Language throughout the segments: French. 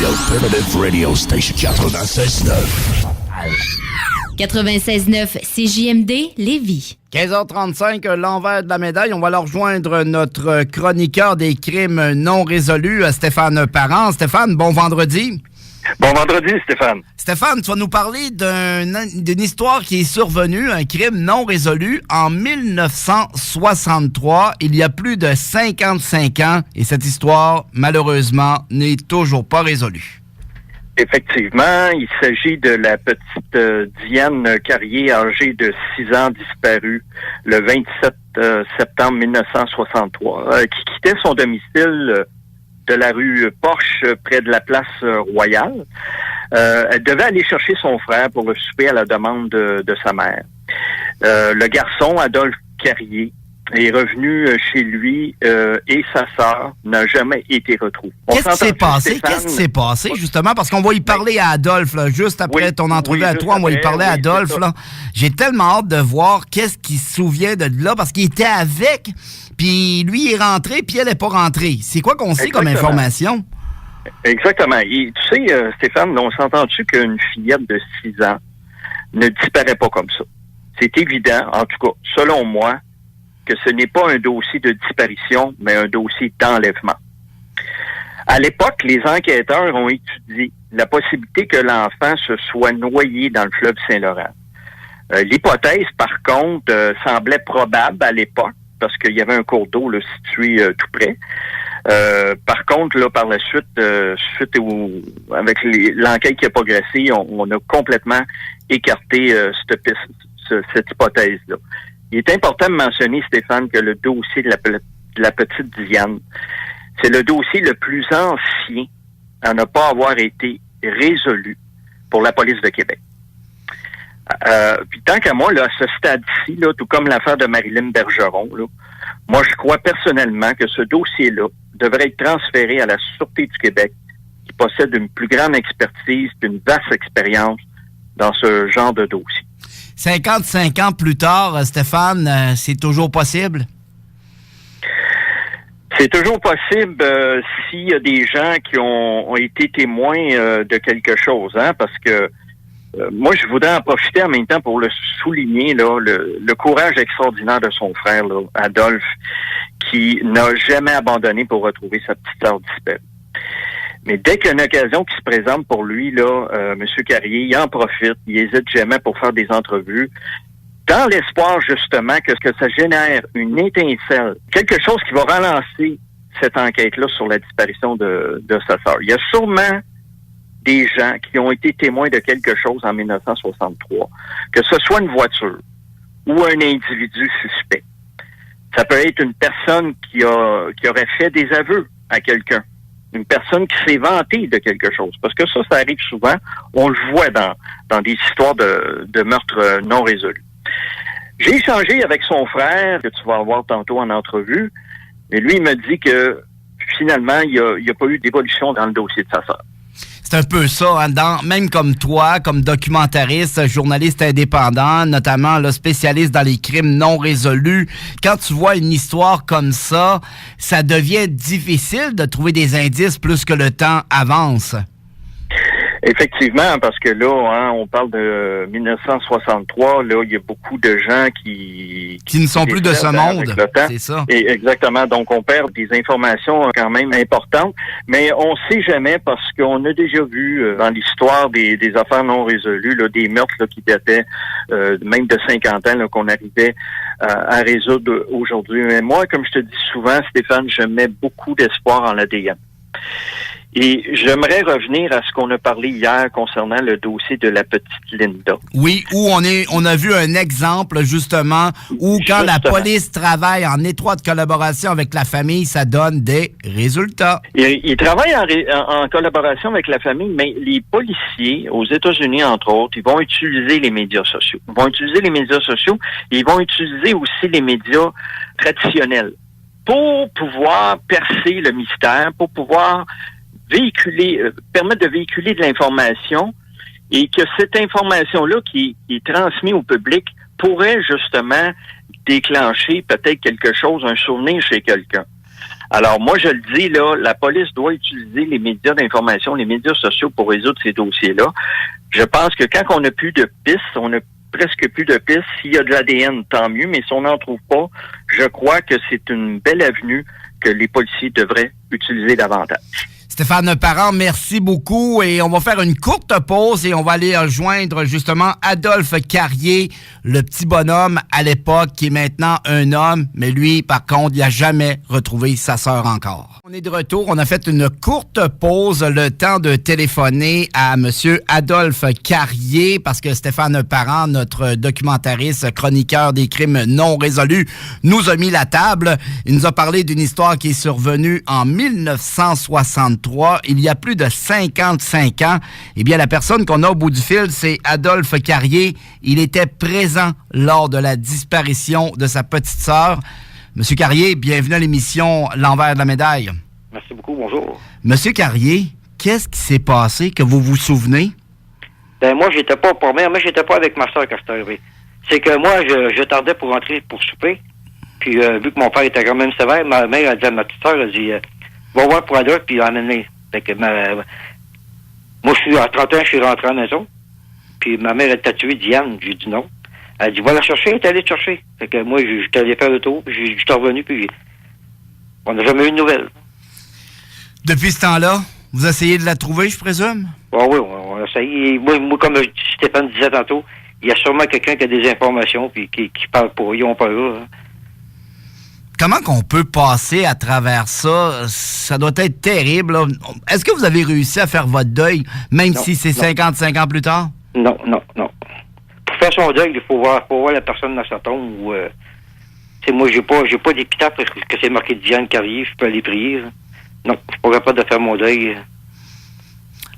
Alternative Radio Station 96.9. 96.9 CJMD Lévis. 15h35, l'envers de la médaille. On va leur rejoindre notre chroniqueur des crimes non résolus, Stéphane Parent. Stéphane, bon vendredi. Bon vendredi, Stéphane. Stéphane, tu vas nous parler d'une histoire qui est survenue, un crime non résolu en 1963, il y a plus de 55 ans, et cette histoire, malheureusement, n'est toujours pas résolue. Effectivement, il s'agit de la petite Diane Carrier, âgée de 6 ans, disparue le 27 septembre 1963, qui quittait son domicile de la rue Porche, près de la place Royale. Elle devait aller chercher son frère pour le souper à la demande de sa mère. Le garçon, Adolphe Carrier, est revenu chez lui et sa sœur n'a jamais été retrouvée. Qu'est-ce qui s'est passé? Qu'est-ce qui s'est passé, justement? Parce qu'on va y parler à Adolphe, là, juste après ton entrevue à toi, on va y parler à Adolphe. Là. J'ai tellement hâte de voir qu'est-ce qu'il se souvient de là, parce qu'il était avec, puis lui est rentré, puis elle n'est pas rentrée. C'est quoi qu'on sait comme information? Exactement. Et, tu sais, Stéphane, on s'entend-tu qu'une fillette de 6 ans ne disparaît pas comme ça? C'est évident, en tout cas, selon moi, que ce n'est pas un dossier de disparition, mais un dossier d'enlèvement. À l'époque, les enquêteurs ont étudié la possibilité que l'enfant se soit noyé dans le fleuve Saint-Laurent. L'hypothèse, par contre, semblait probable à l'époque, parce qu'il y avait un cours d'eau là, situé tout près. Par contre, là, par la suite, avec l'enquête qui a progressé, on a complètement écarté cette hypothèse-là. Il est important de mentionner, Stéphane, que le dossier de la petite Diane, c'est le dossier le plus ancien à ne pas avoir été résolu pour la police de Québec. Puis tant qu'à moi, là, à ce stade-ci, là, tout comme l'affaire de Marilyn Bergeron, là, moi, je crois personnellement que ce dossier-là devrait être transféré à la Sûreté du Québec, qui possède une plus grande expertise et une vaste expérience dans ce genre de dossier. 55 ans plus tard, Stéphane, c'est toujours possible? C'est toujours possible s'il y a des gens qui ont été témoins de quelque chose, hein, parce que moi, je voudrais en profiter en même temps pour le souligner, là, le courage extraordinaire de son frère, là, Adolphe, qui n'a jamais abandonné pour retrouver sa petite sœur disparue. Mais dès qu'il y a une occasion qui se présente pour lui, là, M. Carrier, il en profite, il n'hésite jamais pour faire des entrevues, dans l'espoir, justement, que ça génère une étincelle, quelque chose qui va relancer cette enquête-là sur la disparition de sa sœur. Il y a sûrement des gens qui ont été témoins de quelque chose en 1963, que ce soit une voiture ou un individu suspect. Ça peut être une personne qui aurait fait des aveux à quelqu'un. Une personne qui s'est vantée de quelque chose. Parce que ça arrive souvent. On le voit dans des histoires de meurtres non résolus. J'ai échangé avec son frère, que tu vas avoir tantôt en entrevue, et lui, il me dit que finalement, il n'y a pas eu d'évolution dans le dossier de sa sœur. C'est un peu ça, hein, même comme toi, comme documentariste, journaliste indépendant, notamment là, spécialiste dans les crimes non résolus, quand tu vois une histoire comme ça, ça devient difficile de trouver des indices plus que le temps avance. Effectivement, parce que là, hein, on parle de 1963, là, il y a beaucoup de gens qui ne sont plus de ce monde, c'est ça. Et exactement, donc on perd des informations quand même importantes, mais on sait jamais parce qu'on a déjà vu dans l'histoire des affaires non résolues, là, des meurtres là, qui dataient même de 50 ans là, qu'on arrivait à résoudre aujourd'hui. Mais moi, comme je te dis souvent, Stéphane, je mets beaucoup d'espoir en l'ADN. Et j'aimerais revenir à ce qu'on a parlé hier concernant le dossier de la petite Linda. Oui, où on a vu un exemple, justement, où quand la police travaille en étroite collaboration avec la famille, ça donne des résultats. Ils travaillent en collaboration avec la famille, mais les policiers, aux États-Unis, entre autres, ils vont utiliser les médias sociaux. Ils vont utiliser les médias sociaux et ils vont utiliser aussi les médias traditionnels pour pouvoir percer le mystère, pour pouvoir permettre de véhiculer de l'information et que cette information-là qui est transmise au public pourrait justement déclencher peut-être quelque chose, un souvenir chez quelqu'un. Alors, moi, je le dis, là, la police doit utiliser les médias d'information, les médias sociaux pour résoudre ces dossiers-là. Je pense que quand on n'a plus de pistes, on n'a presque plus de pistes. S'il y a de l'ADN, tant mieux, mais si on n'en trouve pas, je crois que c'est une belle avenue que les policiers devraient utiliser davantage. Stéphane Parent, merci beaucoup et on va faire une courte pause et on va aller rejoindre justement Adolphe Carrier, le petit bonhomme à l'époque qui est maintenant un homme, mais lui, par contre, il n'a jamais retrouvé sa sœur encore. On est de retour, on a fait une courte pause, le temps de téléphoner à monsieur Adolphe Carrier parce que Stéphane Parent, notre documentariste, chroniqueur des crimes non résolus, nous a mis la table. Il nous a parlé d'une histoire qui est survenue en 1963. Il y a plus de 55 ans. Eh bien, la personne qu'on a au bout du fil, c'est Adolphe Carrier. Il était présent lors de la disparition de sa petite sœur. Monsieur Carrier, bienvenue à l'émission L'envers de la médaille. Merci beaucoup, bonjour. Monsieur Carrier, qu'est-ce qui s'est passé que vous vous souvenez? Ben moi, j'étais pas avec ma soeur quand c'est arrivé. C'est que moi, je tardais pour rentrer pour souper. Puis, vu que mon père était quand même sévère, ma mère a dit à ma petite sœur, elle dit... va voir pour Adolphe, puis l'emmener. Fait que moi, à 31, je suis rentré à la maison. Puis ma mère, elle t'a tué Diane. J'ai dit non. Elle dit, va la chercher, elle est allée te chercher. Fait que moi, j'étais allé faire le tour, puis j'étais revenu, puis on n'a jamais eu de nouvelles. Depuis ce temps-là, vous essayez de la trouver, je présume? Oui, on a essayé. Moi, comme Stéphane disait tantôt, il y a sûrement quelqu'un qui a des informations, puis qui parle pour eux, ils ont pas là. Hein. Comment qu'on peut passer à travers ça? Ça doit être terrible. Là. Est-ce que vous avez réussi à faire votre deuil, même si c'est 55 ans plus tard? Non. Pour faire son deuil, il faut voir la personne dans sa tombe. Ou, moi, j'ai pas d'épitaphe parce que c'est marqué Diane Carrier, je peux aller prier. Là. Non, je suis pas capable de faire mon deuil.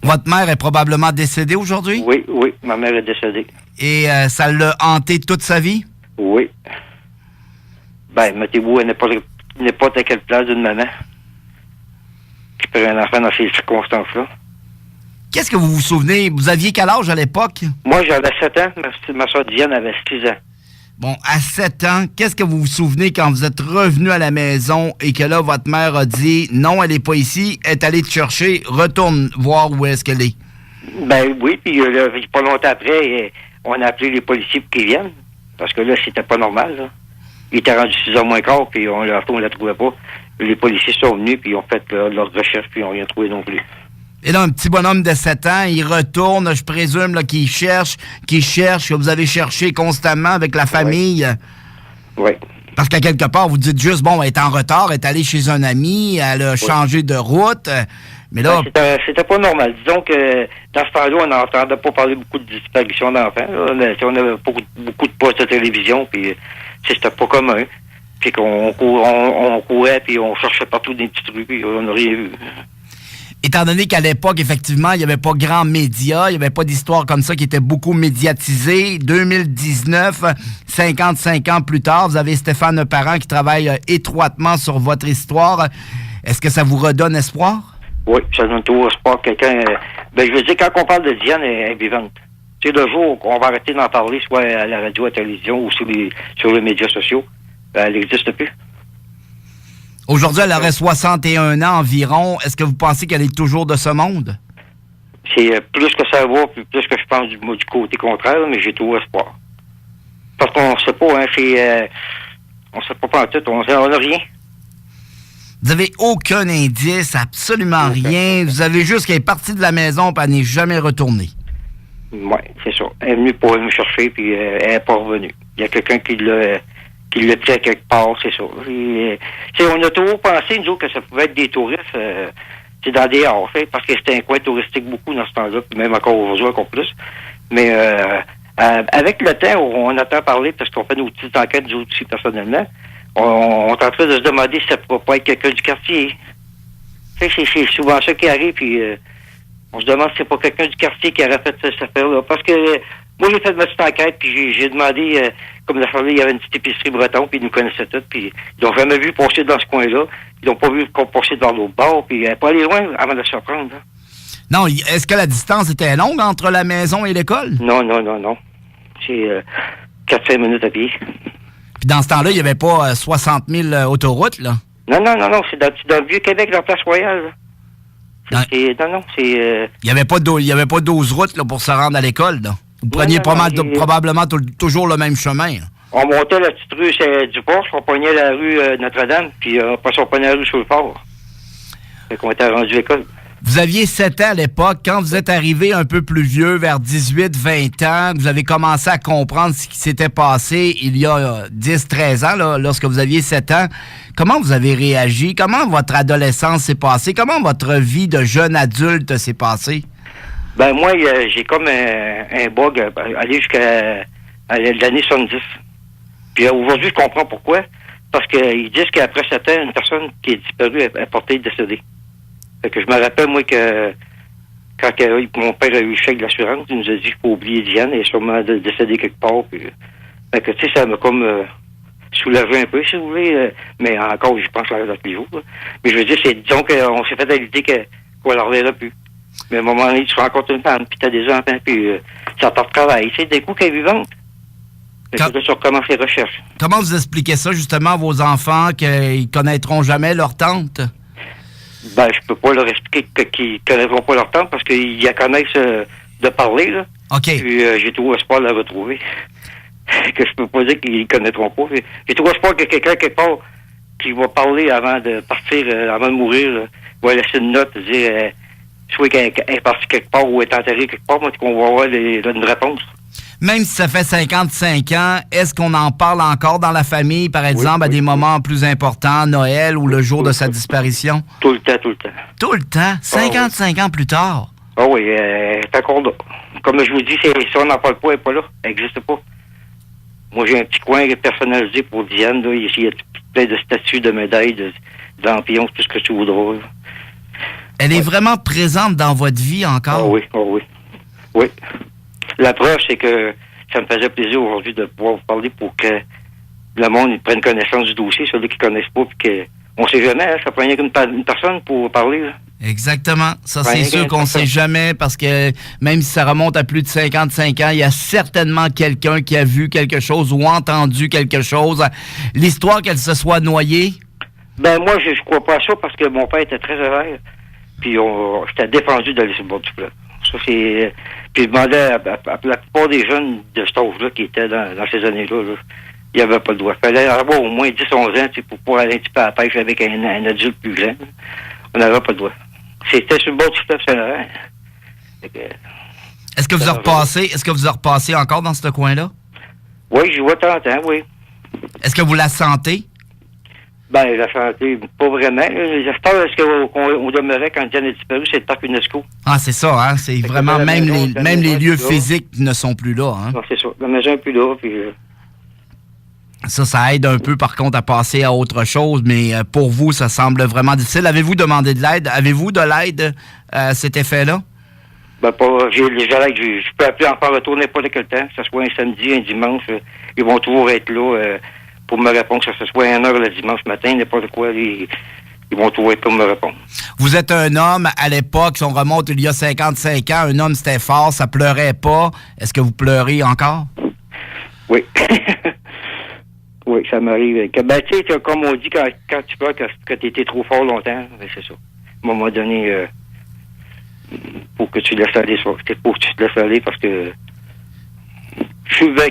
Votre mère est probablement décédée aujourd'hui? Oui, ma mère est décédée. Et ça l'a hanté toute sa vie? Oui. Ben, mettez-vous à n'importe quelle place d'une maman qui perd un enfant dans ces circonstances-là. Qu'est-ce que vous vous souvenez? Vous aviez quel âge à l'époque? Moi, j'avais 7 ans. Ma soeur Diane avait 6 ans. Bon, à 7 ans, qu'est-ce que vous vous souvenez quand vous êtes revenu à la maison et que là, votre mère a dit « Non, elle n'est pas ici, elle est allée te chercher, retourne voir où est-ce qu'elle est. » Ben oui, puis pas longtemps après, on a appelé les policiers pour qu'ils viennent. Parce que là, c'était pas normal, là. Il était rendu 6h moins quart, puis on la trouvait pas. Les policiers sont venus, puis ils ont fait leur recherche, puis ils n'ont rien trouvé non plus. Et là, un petit bonhomme de 7 ans, il retourne, je présume, là, qu'il cherche, que vous avez cherché constamment avec la famille. Oui. Parce qu'à quelque part, vous dites juste, bon, elle est en retard, elle est allée chez un ami, elle a changé de route. Mais là... C'était pas normal. Disons que dans ce temps-là, on n'entendait pas parler beaucoup de disparition d'enfants. On avait beaucoup de postes de télévision, puis c'était pas commun. Puis qu'on courait, puis on cherchait partout dans les petites rues, puis on n'a rien vu. Étant donné qu'à l'époque, effectivement, il n'y avait pas grand média, il n'y avait pas d'histoire comme ça qui était beaucoup médiatisée. 2019, 55 ans plus tard, vous avez Stéphane Parent qui travaille étroitement sur votre histoire. Est-ce que ça vous redonne espoir? Oui, ça donne toujours espoir. Quelqu'un... je veux dire, quand on parle de Diane, elle est vivante. Tu sais, le jour qu'on va arrêter d'en parler, soit à la radio, à la télévision ou sur les médias sociaux, elle n'existe plus. Aujourd'hui, elle aurait 61 ans environ. Est-ce que vous pensez qu'elle est toujours de ce monde? C'est plus que ça va, plus que je pense du côté contraire, mais j'ai toujours espoir. Parce qu'on ne sait pas, hein, on ne sait pas en tout, on n'a rien. Vous n'avez aucun indice, absolument rien. Vous avez juste qu'elle est partie de la maison et elle n'est jamais retournée. Oui, c'est ça. Elle est venue pour me chercher, puis elle n'est pas revenue. Il y a quelqu'un qui l'a pris à quelque part, c'est ça. On a toujours pensé, nous autres, que ça pouvait être des touristes dans des hors, parce que c'était un coin touristique beaucoup dans ce temps-là, puis même encore aujourd'hui, encore plus. Mais avec le temps, on entend parler, parce qu'on fait nos petites enquêtes, nous aussi, personnellement, on est en train de se demander si ça pourrait pas être quelqu'un du quartier. C'est souvent ça qui arrive, puis on se demande si c'est pas quelqu'un du quartier qui aurait fait cette affaire-là. Parce que moi, j'ai fait ma petite enquête, puis j'ai demandé, comme la famille, il y avait une petite épicerie breton, puis ils nous connaissaient tous, puis ils n'ont jamais vu passer dans ce coin-là. Ils n'ont pas vu qu'on passait dans l'autre bord, puis pas aller loin avant de se surprendre. Hein. Non, est-ce que la distance était longue entre la maison et l'école? Non. C'est 4-5 minutes à pied. Puis dans ce temps-là, il n'y avait pas 60 000 autoroutes, là? Non, c'est dans le Vieux-Québec, dans la Place Royale. Là. C'est... Il n'y avait pas 12 routes là, pour se rendre à l'école, là. Vous preniez probablement toujours le même chemin. Là. On montait la petite rue du Port, on pognait la rue Notre-Dame, puis après on pognait la rue sur le port. Fait qu'on était rendu à l'école. Vous aviez 7 ans à l'époque. Quand vous êtes arrivé un peu plus vieux, vers 18-20 ans, vous avez commencé à comprendre ce qui s'était passé il y a 10-13 ans, là, lorsque vous aviez 7 ans. Comment vous avez réagi? Comment votre adolescence s'est passée? Comment votre vie de jeune adulte s'est passée? Ben moi, j'ai comme un bug aller jusqu'à l'année 70. Puis aujourd'hui, je comprends pourquoi. Parce qu'ils disent qu'après 7 ans, une personne qui est disparue est portée décédée. Fait que je me rappelle, moi, que quand mon père a eu le chèque de l'assurance, il nous a dit qu'il faut oublier Diane, elle est sûrement décédée quelque part. Puis, fait que, tu sais, ça m'a comme soulagé un peu, si vous voulez. Mais encore, je pense là tous les jours. Là. Mais je veux dire, disons qu'on s'est fait à l'idée qu'on la reverra plus. Mais à un moment donné, tu rencontres une femme, puis t'as des enfants, puis ça part de travail. Tu sais, des coups qu'elle est vivante. Fait que là, tu recommences les recherches. Comment vous expliquez ça, justement, à vos enfants, qu'ils connaîtront jamais leur tante? Ben, je peux pas leur expliquer qu'ils connaîtront pas leur tante parce qu'ils la connaissent de parler, là. OK. Puis j'ai trop espoir de la retrouver. Que je peux pas dire qu'ils connaîtront pas. J'ai trop espoir que quelqu'un, quelque part, qui va parler avant de partir, avant de mourir, là, va laisser une note, dire soit qu'elle est partie quelque part ou est enterrée quelque part, mais qu'on va avoir une réponse. Même si ça fait 55 ans, est-ce qu'on en parle encore dans la famille, par exemple, à des moments plus importants, Noël ou le jour de sa disparition? Tout le temps. Tout le temps? 55 ans plus tard? Ah oui, elle est encore là. Comme je vous dis, si on n'en parle pas, elle n'est pas là. Elle n'existe pas. Moi, j'ai un petit coin personnalisé pour Diane. Là. Ici, il y a plein de statues, de médailles, d'ampions, tout ce que tu voudras. Là. Elle est vraiment présente dans votre vie encore? Ah oui. Oui. La preuve, c'est que ça me faisait plaisir aujourd'hui de pouvoir vous parler pour que le monde prenne connaissance du dossier, ceux qui ne connaissent pas, puis qu'on ne sait jamais, hein, ça prenait qu'une personne pour parler. Là. Exactement. Ça, c'est sûr qu'on ne sait jamais, parce que même si ça remonte à plus de 55 ans, il y a certainement quelqu'un qui a vu quelque chose ou entendu quelque chose. L'histoire qu'elle se soit noyée? Ben moi, je crois pas à ça, parce que mon père était très sévère, puis j'étais défendu d'aller sur le bord du fleuve. Ça, c'est... Puis je demandais à la plupart des jeunes de cet âge-là qui étaient dans ces années-là, là, il n'y avait pas le droit. Il fallait avoir au moins 10-11 ans pour pouvoir aller un petit peu à la pêche avec un adulte plus grand. On n'avait pas le droit. C'était sur le bord du fleuve Saint-Laurent. Est-ce que vous repassez encore dans ce coin-là? Oui, je vois de temps en temps, oui. Est-ce que vous la sentez? Ben, la santé, pas vraiment. J'espère qu'on demeurait quand Diane est disparue, c'est le parc UNESCO. Ah, c'est ça, hein? C'est vraiment, même les lieux physiques ne sont plus là, hein? Non, c'est ça. La maison n'est plus là, puis... Ça aide un peu, par contre, à passer à autre chose, mais pour vous, ça semble vraiment difficile. Avez-vous demandé de l'aide? Avez-vous de l'aide à cet effet-là? Ben, pas. J'ai l'aide. Je peux appeler encore retour n'importe quel temps, que ce soit un samedi, un dimanche. Ils vont toujours être là pour me répondre, que ce soit 1h le dimanche matin, n'importe quoi. Ils vont toujours être là pour me répondre. Vous êtes un homme, à l'époque, si on remonte il y a 55 ans, un homme, c'était fort, ça pleurait pas. Est-ce que vous pleurez encore? Oui. Oui, ça m'arrive. Ben, tu sais, comme on dit, quand tu pleures, que tu étais trop fort longtemps, ben, c'est ça. À un moment donné, pour que tu laisses aller, pour que tu te laisses aller, parce que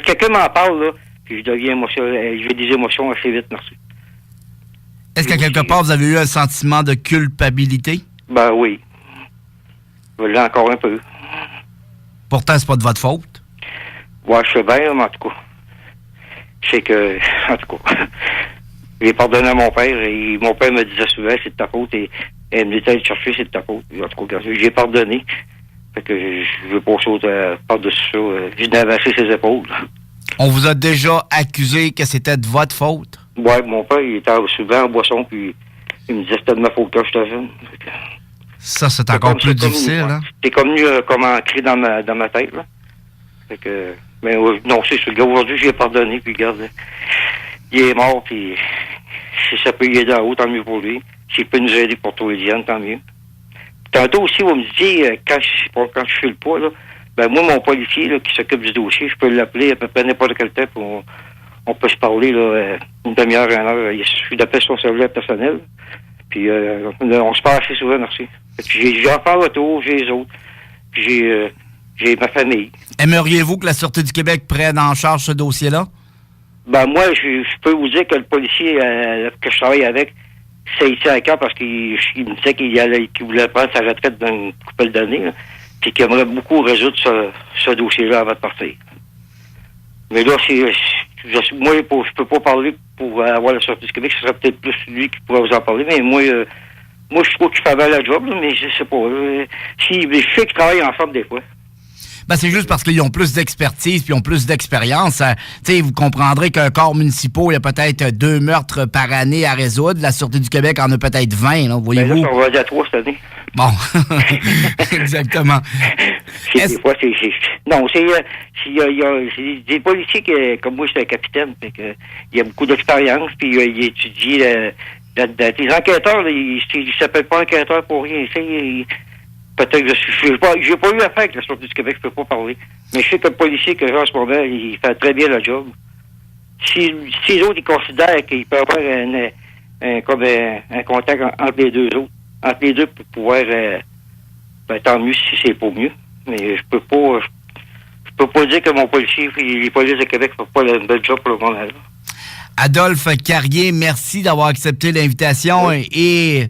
quelqu'un m'en parle, là, puis je deviens émotionnel, j'ai des émotions assez vite, merci. Est-ce qu'à quelque part, vous avez eu un sentiment de culpabilité? Ben oui. Là, encore un peu. Pourtant, c'est pas de votre faute. Ouais, je sais bien, mais en tout cas. C'est que, en tout cas, j'ai pardonné à mon père et mon père me disait souvent, c'est de ta faute, et elle me disait, chercher, c'est de ta faute. En tout cas, j'ai pardonné. Fait que je veux pas sauter par-dessus ça. J'ai avancé ses épaules. On vous a déjà accusé que c'était de votre faute? Ouais, mon père, il était souvent en boisson, puis il me disait, c'était de ma faute quand j'étais jeune. Ça, c'est encore plus difficile, hein? C'est comme ancré dans ma tête, là. Fait que... Mais non, c'est sûr. Aujourd'hui, j'ai pardonné, puis regarde, il est mort, puis si ça peut y aider en haut, tant mieux pour lui. S'il peut nous aider pour toi et Diane, tant mieux. Tantôt aussi, vous me disiez, quand je fais le poids, là, ben moi, mon policier là, qui s'occupe du dossier, je peux l'appeler à peu près n'importe quel temps on peut se parler là, une demi-heure, une heure. Il suffit d'appeler son cellulaire personnel. Puis on se parle assez souvent, merci. Puis j'en parle autour, j'ai les autres. Puis j'ai ma famille. Aimeriez-vous que la Sûreté du Québec prenne en charge ce dossier-là? Ben moi, je peux vous dire que le policier que je travaille avec, c'est ici à cœur parce qu'il me disait qu'il voulait prendre sa retraite dans une couple d'années, là, puis qu'il aimerait beaucoup résoudre ce dossier-là avant de partir. Mais là, moi, je peux pas parler pour avoir la Sûreté du Québec. Ce serait peut-être plus lui qui pourrait vous en parler. Mais moi, je trouve qu'il fait bien la job, là, mais je sais pas. Je sais qu'ils travaillent ensemble des fois. Ben, c'est juste parce qu'ils ont plus d'expertise puis ils ont plus d'expérience. Tu sais, vous comprendrez qu'un corps municipal, il y a peut-être 2 meurtres par année à résoudre. La Sûreté du Québec en a peut-être 20, là, voyez-vous. Ben là, on va dire à 3 cette année. Bon, exactement. Des fois, non, c'est des policiers comme moi, je suis un capitaine, fait que il y a beaucoup d'expérience, puis il étudie là-dedans. Les enquêteurs, là, ils s'appellent pas enquêteurs pour rien. Peut-être que j'ai pas eu affaire avec la Sûreté du Québec, je peux pas parler. Mais je sais que le policier que j'ai en ce moment, il fait très bien le job. Si les autres, ils considèrent qu'il peut avoir un contact entre les deux autres, entre les deux pour pouvoir, tant mieux si c'est pas mieux. Mais je peux pas dire que mon policier et les policiers de Québec font pas le bel job pour le moment. Adolphe Carrier, merci d'avoir accepté l'invitation et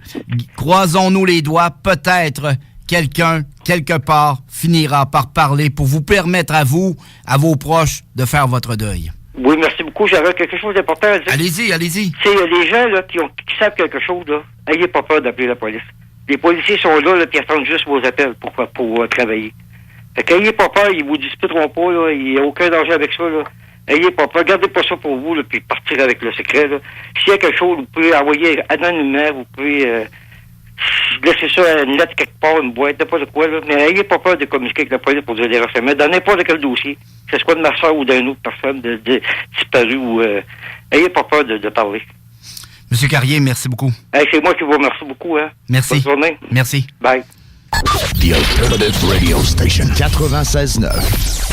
croisons-nous les doigts, peut-être quelqu'un, quelque part, finira par parler pour vous permettre à vous, à vos proches, de faire votre deuil. Oui, merci beaucoup. J'avais quelque chose d'important à dire. Allez-y. C'est les gens là, qui savent quelque chose, là, ayez pas peur d'appeler la police. Les policiers sont là puis attendent juste vos appels pour travailler. Fait qu'ayez pas peur, ils vous disputeront pas, là, il n'y a aucun danger avec ça, là. Ayez pas peur, gardez pas ça pour vous, là, puis partir avec le secret, là. S'il y a quelque chose, vous pouvez envoyer anonymement, vous pouvez laisser ça une lettre quelque part, une boîte, n'importe quoi, là. Mais ayez pas peur de communiquer avec la police pour dire des renseignements, dans n'importe quel dossier, que ce soit de ma soeur ou d'une autre personne de disparue ou ayez pas peur de parler. Monsieur Carrier, merci beaucoup. C'est moi qui vous remercie beaucoup, hein. Merci. Bonne journée. Merci. Bye. The Alternative Radio Station 96.9.